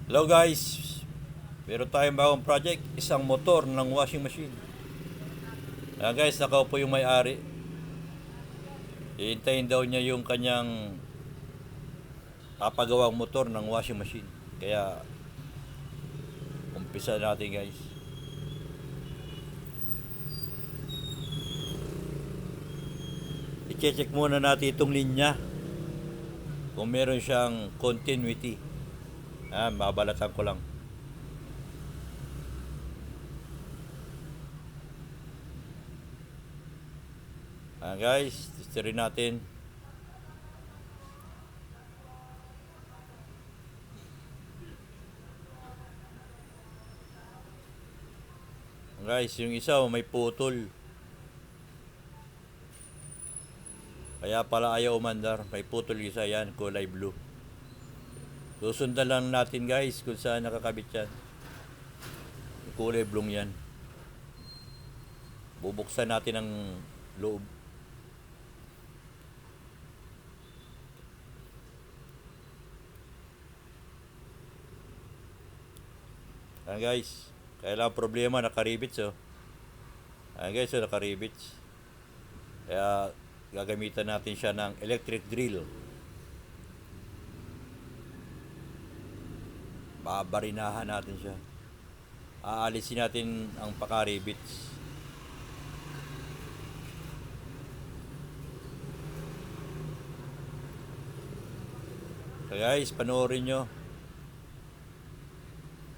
Hello guys, meron tayong bagong project, isang motor ng washing machine. Guys, nakaupo yung may-ari. Iintayin daw niya yung kanyang papagawang motor ng washing machine. Kaya, umpisa natin guys. I-check muna natin itong linya. Kung meron siyang continuity. Babalatan ko lang. Guys, testerin natin. Guys, yung isa may putol. Kaya pala ayaw umandar. May putol isa yan, kulay blue. Susundan lang natin guys kung saan nakakabit yan. Kulay blue yan. Bubuksan natin ang loob. Guys, kailangan problema nakaribits guys, nakaribits. Kaya gagamitan natin siya ng electric drill. Babarinahan natin siya. Aalisin natin ang pakaribits. So guys, panoorin nyo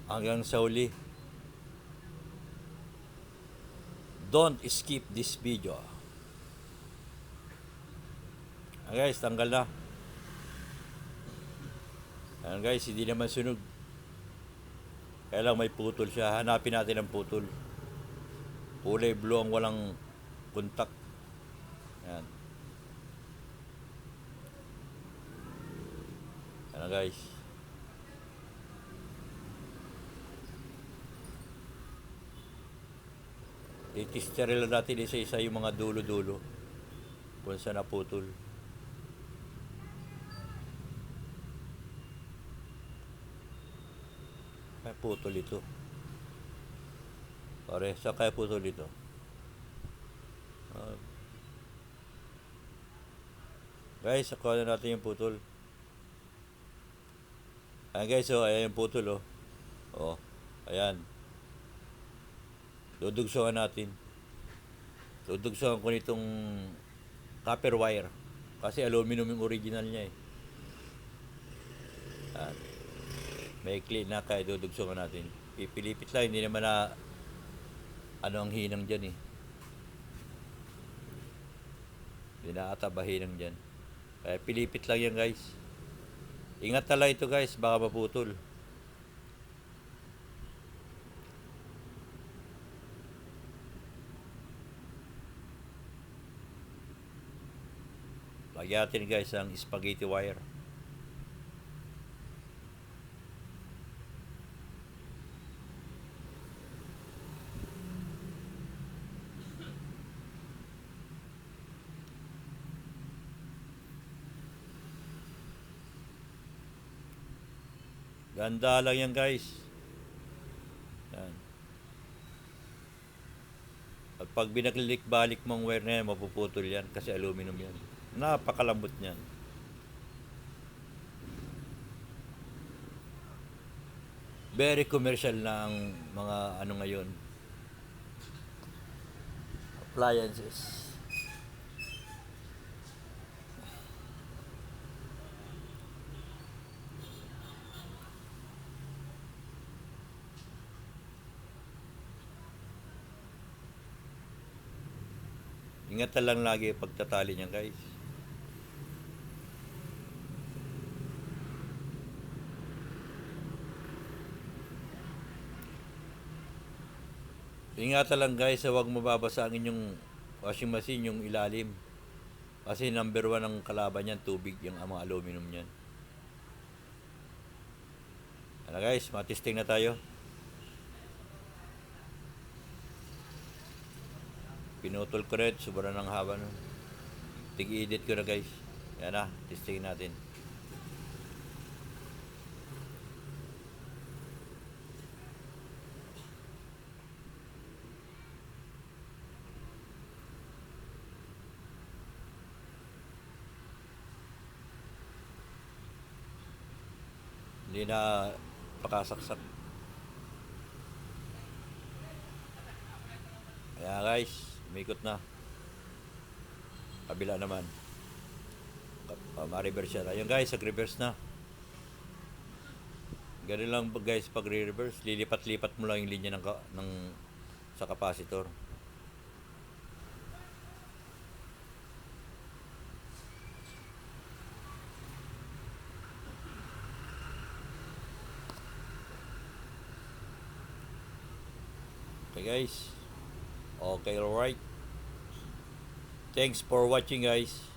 hanggang sa huli. Don't skip this video. Guys, tanggal na. Guys, hindi naman sunog. Kaya lang may putol siya. Hanapin natin ang putol. Kulay blue ang walang kontak. Yan. Yan guys. Titisteril natin isa-isa yung mga dulo-dulo kung saan naputol. Kaya putol ito. Pare, saan kaya putol ito? Guys, nakuha na natin yung putol. Guys, ayan yung putol ayan. Dudugsungan natin. Dudugsungan ko nitong copper wire. Kasi aluminum yung original niya May clean na kaya dudugsungan natin. Pipilipit lang, hindi naman na ano ang hinang dyan Hindi na ataba hinang dyan. Kaya pilipit lang yan guys. Ingat na lang ito guys, baka maputol. Lagyan natin guys ang spaghetti wire. Ganda lang yan guys. Yan. At pag binaklik-balik mong wire na yan, mapuputol yan kasi aluminum yan. Napakalambot niyan. Very commercial na ang mga ano ngayon. Appliances. Ingat na lang lagi pagtatali niyan guys. Ingatan lang guys, huwag mababasa ang inyong washing machine yung ilalim. Kasi number 1 ang kalaban niyan, tubig, yung mga aluminum niyan. Ano guys, matisting na tayo. Pinutol ko rin, sobrang ng haba nun. Tig-edit ko na guys. Yan na, testing natin. Hindi na pakasaksak. Kaya guys, umikot na. Kabila naman. Ma-reverse yan. Ayun guys, nag-reverse na. Ganun lang guys pag re-reverse. Lilipat-lipat mo lang yung linya ng sa capacitor. Okay guys. Okay, alright. Thanks for watching guys.